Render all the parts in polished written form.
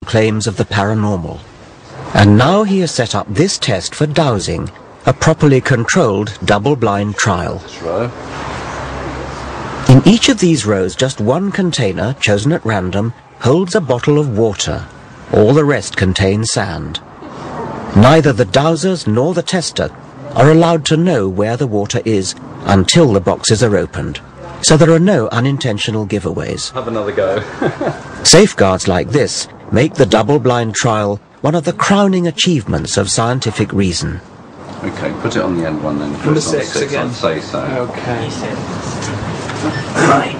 claims of the paranormal. And now he has set up this test for dowsing, a properly controlled double-blind trial. In each of these rows, just one container, chosen at random, holds a bottle of water. All the rest contain sand. Neither the dowsers nor the tester are allowed to know where the water is until the boxes are opened. So there are no unintentional giveaways. Have another go. Safeguards like this make the double-blind trial one of the crowning achievements of scientific reason. Okay, put it on the end one then. Number 6 again. I'd say so. Okay. Right.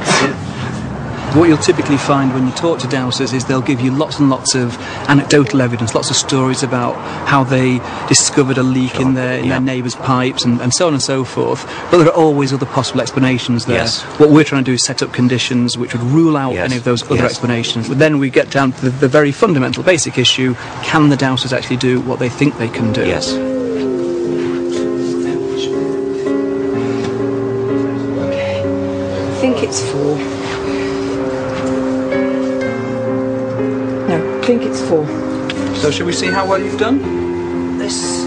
What you'll typically find when you talk to dowsers is they'll give you lots and lots of anecdotal evidence, lots of stories about how they discovered a leak in their neighbour's pipes and so on and so forth. But there are always other possible explanations there. Yes. What we're trying to do is set up conditions which would rule out any of those other explanations. But then we get down to the very fundamental, basic issue: can the dowsers actually do what they think they can do? Yes. I think it's 4. I think it's 4. So shall we see how well you've done? This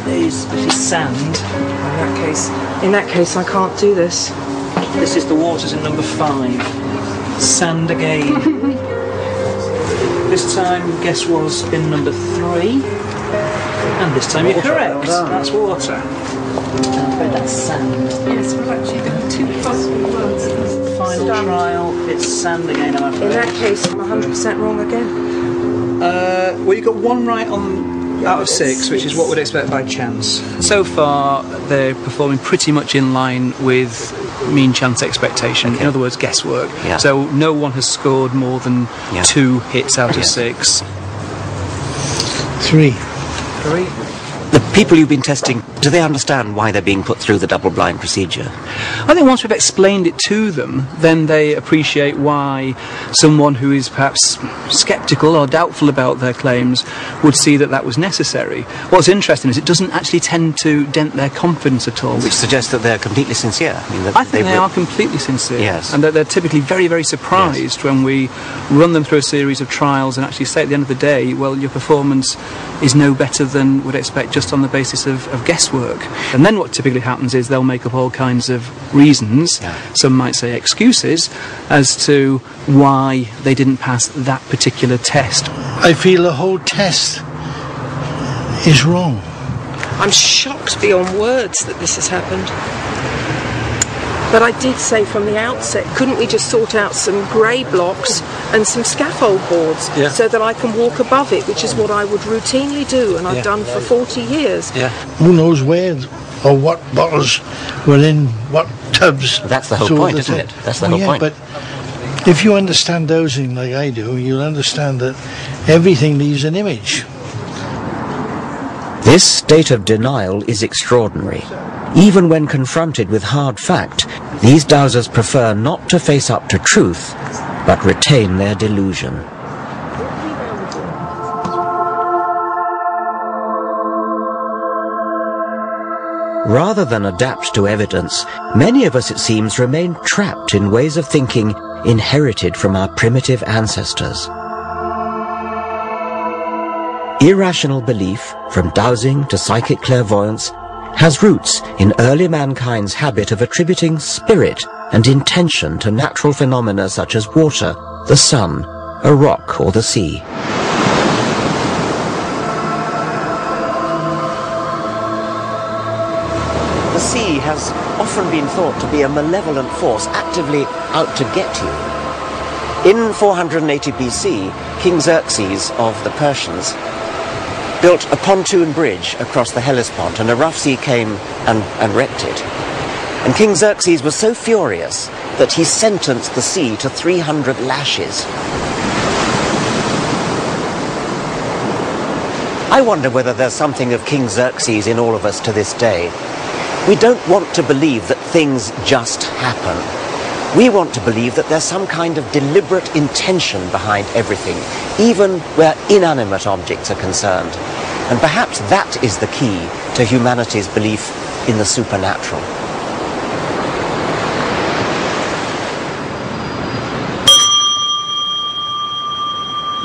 is sand. In that case, I can't do this. This is the waters in number 5. Sand again. This time, guess was in number 3. And this time you're correct. That's water. That's sand. Yes, we've actually got 2 possible words. Final trial, it's sand again, I'm afraid. In that case, I'm 100% wrong again. Well, you got 1 right out of 6, which is what we'd expect by chance. So far, they're performing pretty much in line with mean chance expectation. In other words, guesswork. Yeah. So no one has scored more than 2 hits out of 6. 3. 3. The people you've been testing, do they understand why they're being put through the double-blind procedure? I think once we've explained it to them, then they appreciate why someone who is perhaps sceptical or doubtful about their claims would see that that was necessary. What's interesting is it doesn't actually tend to dent their confidence at all. Which suggests that they're completely sincere. I think they are completely sincere. Yes. And that they're typically very, very surprised when we run them through a series of trials and actually say at the end of the day, well, your performance is no better than would expect just on the basis of guesswork. And then what typically happens is they'll make up all kinds of reasons, some might say excuses, as to why they didn't pass that particular test. I feel the whole test is wrong. I'm shocked beyond words that this has happened. But I did say from the outset, couldn't we just sort out some grey blocks and some scaffold boards so that I can walk above it, which is what I would routinely do and I've done for 40 years. Who knows where or what bottles were in what tubs. That's the whole point, isn't it? That's the whole point. But if you understand dosing like I do, you'll understand that everything leaves an image. This state of denial is extraordinary. Even when confronted with hard fact, these dowsers prefer not to face up to truth, but retain their delusion. Rather than adapt to evidence, many of us, it seems, remain trapped in ways of thinking inherited from our primitive ancestors. Irrational belief, from dowsing to psychic clairvoyance, has roots in early mankind's habit of attributing spirit and intention to natural phenomena such as water, the sun, a rock, or the sea. The sea has often been thought to be a malevolent force actively out to get you. In 480 BC, King Xerxes of the Persians built a pontoon bridge across the Hellespont, and a rough sea came and wrecked it. And King Xerxes was so furious that he sentenced the sea to 300 lashes. I wonder whether there's something of King Xerxes in all of us to this day. We don't want to believe that things just happen. We want to believe that there's some kind of deliberate intention behind everything, even where inanimate objects are concerned. And perhaps that is the key to humanity's belief in the supernatural.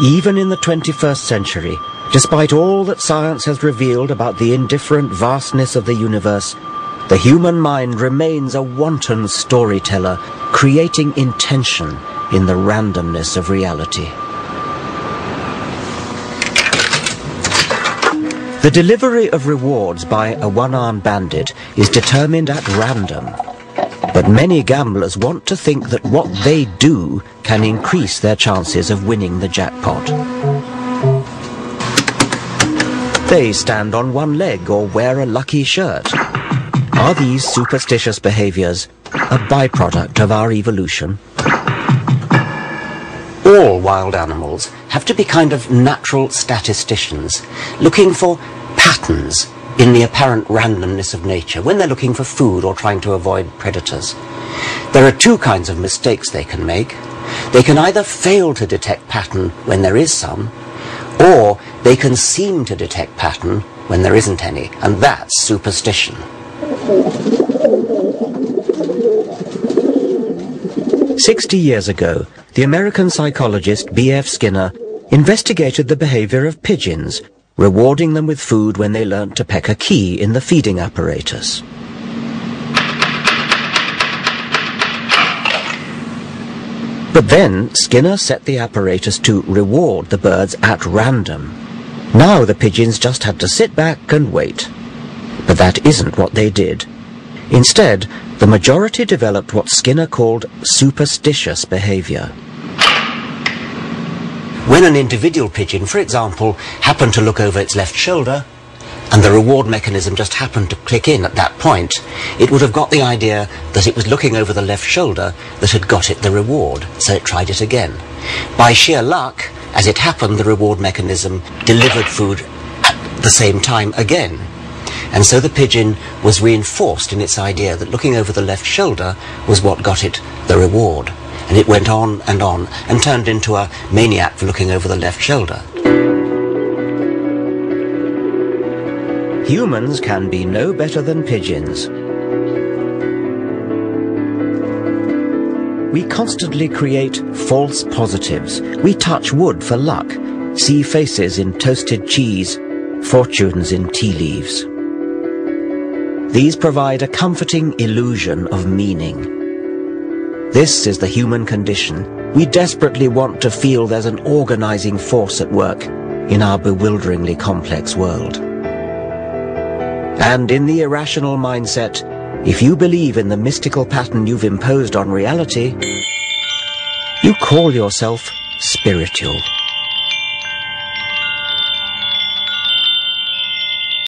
Even in the 21st century, despite all that science has revealed about the indifferent vastness of the universe, the human mind remains a wanton storyteller, creating intention in the randomness of reality. The delivery of rewards by a one-armed bandit is determined at random, but many gamblers want to think that what they do can increase their chances of winning the jackpot. They stand on one leg or wear a lucky shirt. Are these superstitious behaviors a byproduct of our evolution? All wild animals have to be kind of natural statisticians, looking for patterns in the apparent randomness of nature when they're looking for food or trying to avoid predators. There are two kinds of mistakes they can make. They can either fail to detect pattern when there is some, or they can seem to detect pattern when there isn't any, and that's superstition. 60 years ago, the American psychologist B.F. Skinner investigated the behavior of pigeons, rewarding them with food when they learnt to peck a key in the feeding apparatus. But then Skinner set the apparatus to reward the birds at random. Now the pigeons just had to sit back and wait. But that isn't what they did. Instead, the majority developed what Skinner called superstitious behavior. When an individual pigeon, for example, happened to look over its left shoulder, and the reward mechanism just happened to click in at that point, it would have got the idea that it was looking over the left shoulder that had got it the reward, so it tried it again. By sheer luck, as it happened, the reward mechanism delivered food at the same time again. And so the pigeon was reinforced in its idea that looking over the left shoulder was what got it the reward. And it went on and turned into a maniac for looking over the left shoulder. Humans can be no better than pigeons. We constantly create false positives. We touch wood for luck, see faces in toasted cheese, fortunes in tea leaves. These provide a comforting illusion of meaning. This is the human condition. We desperately want to feel there's an organizing force at work in our bewilderingly complex world. And in the irrational mindset, if you believe in the mystical pattern you've imposed on reality, you call yourself spiritual.